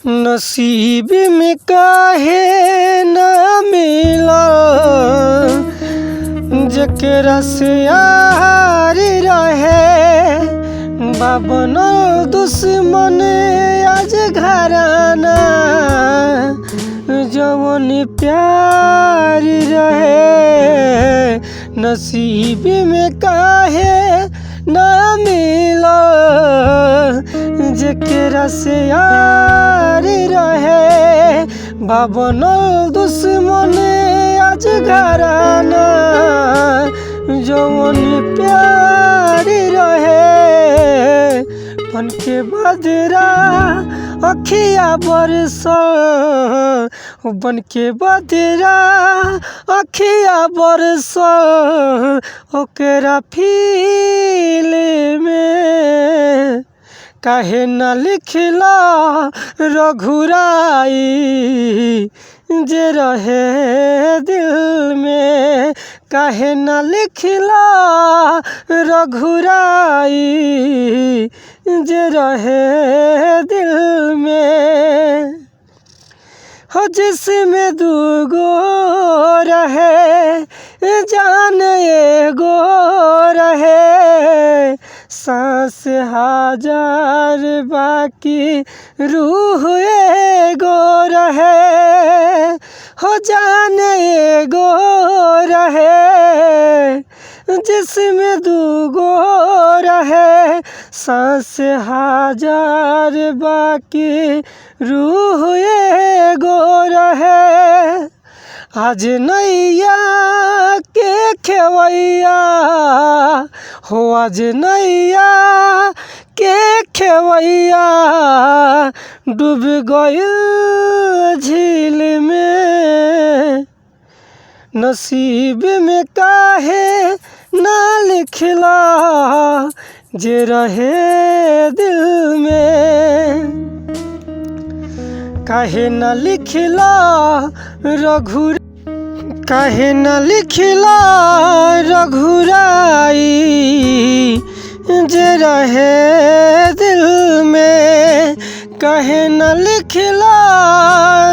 नसीब में काहे ना मिला जेकरा से यार रहे बाबनो दुश्मन आज घराना जवन प्यार रहे। नसीब में काहे ना मिला जेकरा से यार रहे बाबनो दुश्मन आज घराना जवन प्यार रहे। बन के बदरा अखिया बरस बन के बदरा अखिया बरस ओकरा फील में काहे न लिखला रघुराई जे रहे दिल में। काहे न लिखला रघुराई जे रहे दिल में। हो जिसमें दूगो रहे जान एगो रहे सांस हजार बाकी रूह एगो रहे। हो जान एगो रहे जिसमें दूगो रहे सांस हजार बाकी रूह एगो रहे। आज नैया के खेवैया हो आज नैया के खेवैया डूब गइल झील में। नसीब में काहे ना लिखला जे रहे दिल में। काहे न लिखला काहे न लिखला रघुराई जे रहे दिल में। काहे न लिखला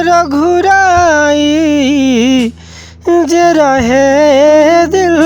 रघुराई जे रहे दिल